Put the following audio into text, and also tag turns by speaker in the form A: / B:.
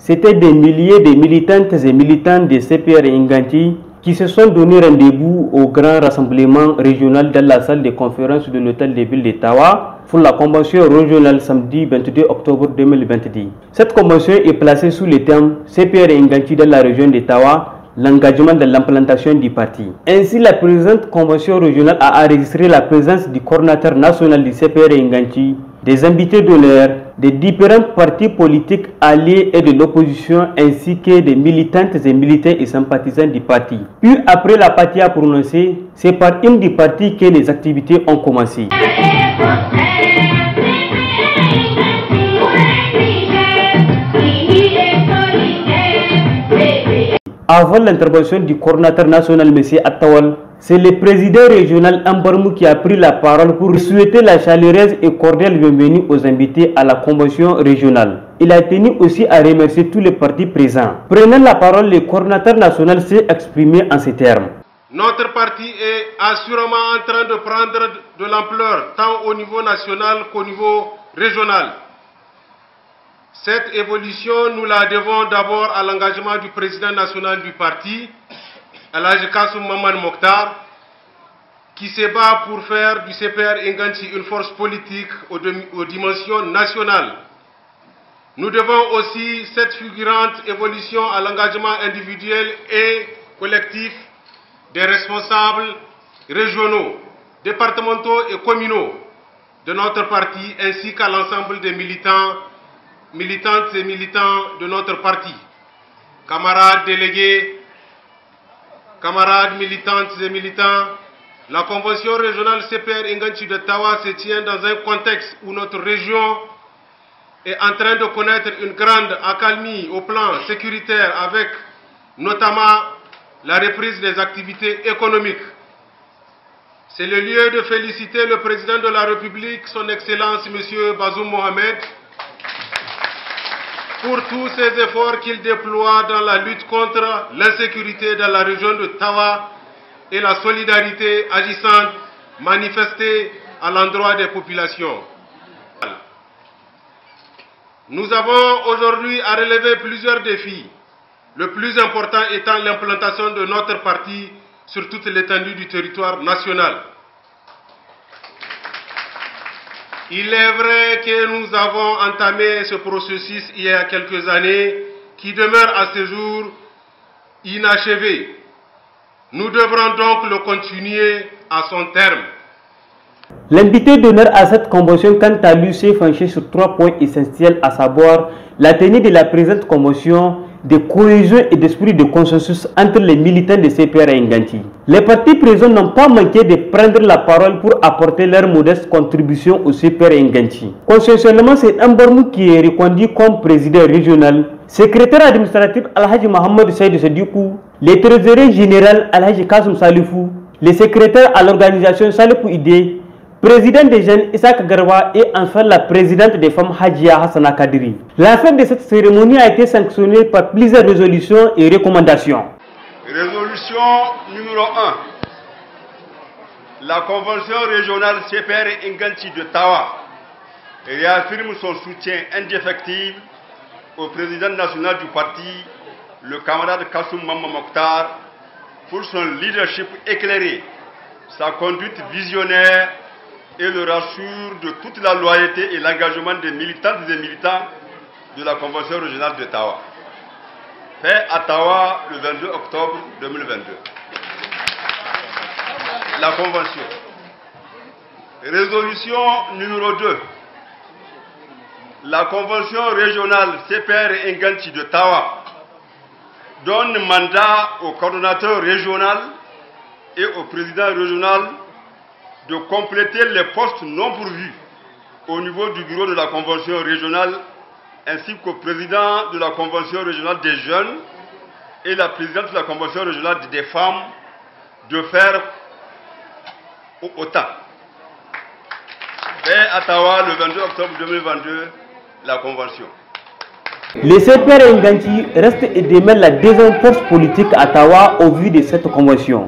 A: C'étaient des milliers de militantes et militants de CPR Inganti qui se sont donné rendez-vous au grand rassemblement régional dans la salle de conférence de l'hôtel de ville de Tawa pour la convention régionale samedi 22 octobre 2020. Cette convention est placée sous le thème CPR Inganti dans la région de Tawa, l'engagement de l'implantation du parti. Ainsi, la présente convention régionale a enregistré la présence du coordinateur national du CPR Inganti, des invités d'honneur, des différents partis politiques alliés et de l'opposition, ainsi que des militantes et militants et sympathisants du parti. Puis, après la partie a prononcé, c'est par une du parti que les activités ont commencé. Avant l'intervention du coordinateur national, M. Attawal, c'est le président régional Ambarmou qui a pris la parole pour souhaiter la chaleureuse et cordiale bienvenue aux invités à la convention régionale. Il a tenu aussi à remercier tous les partis présents. Prenant la parole, le coordinateur national s'est exprimé en ces termes.
B: Notre parti est assurément en train de prendre de l'ampleur, tant au niveau national qu'au niveau régional. Cette évolution, nous la devons d'abord à l'engagement du président national du parti, Alhaji Kassoum Maman Mokhtar, qui se bat pour faire du CPR Inganti une force politique aux dimensions nationales. Nous devons aussi cette fulgurante évolution à l'engagement individuel et collectif des responsables régionaux, départementaux et communaux de notre parti, ainsi qu'à l'ensemble des militantes et militants de notre parti. Camarades délégués, camarades militantes et militants, la convention régionale CPR Inganti de Tawa se tient dans un contexte où notre région est en train de connaître une grande accalmie au plan sécuritaire avec notamment la reprise des activités économiques. C'est le lieu de féliciter le président de la République, son Excellence M. Bazoum Mohamed, pour tous ces efforts qu'il déploie dans la lutte contre l'insécurité dans la région de Tawa et la solidarité agissante manifestée à l'endroit des populations. Nous avons aujourd'hui à relever plusieurs défis, le plus important étant l'implantation de notre parti sur toute l'étendue du territoire national. Il est vrai que nous avons entamé ce processus il y a quelques années qui demeure à ce jour inachevé. Nous devrons donc le continuer à son terme.
A: L'invité d'honneur à cette convention, quant à lui, s'est penché sur 3 points essentiels, à savoir la tenue de la présente convention, de cohésion et d'esprit de consensus entre les militants de CPR Inganti. Les partis présents n'ont pas manqué de prendre la parole pour apporter leur modeste contribution au CPR Inganti. Consensuellement, c'est Ambarmou qui est reconduit comme président régional, secrétaire administratif Alhaji Mohamed Saïd Sadikou, le trésorier général Alhaji Kassoum Salifou, le secrétaire à l'organisation Salifou Ide, président des jeunes Isaac Garwa et enfin la présidente des femmes Hajia Hassana Kadiri. La fin de cette cérémonie a été sanctionnée par plusieurs résolutions et recommandations.
C: Résolution numéro 1. La convention régionale CPR Inganti de Tawa réaffirme son soutien indéfectible au président national du parti, le camarade Kassoum Maman Mokhtar, pour son leadership éclairé, sa conduite visionnaire et le rassure de toute la loyauté et l'engagement des militantes et des militants de la Convention régionale de Tawa. Fait à Tawa le 22 octobre 2022. La Convention. Résolution numéro 2. La Convention régionale CPR Inganti de Tawa donne mandat au coordonnateur régional et au président régional de compléter les postes non pourvus au niveau du bureau de la convention régionale ainsi qu'au président de la convention régionale des jeunes et la présidente de la convention régionale des femmes de faire autant. Et à Tawa, le 22 octobre 2022, la convention.
A: Le CPR Inganti reste et demeure la deuxième force politique à Tawa au vu de cette convention.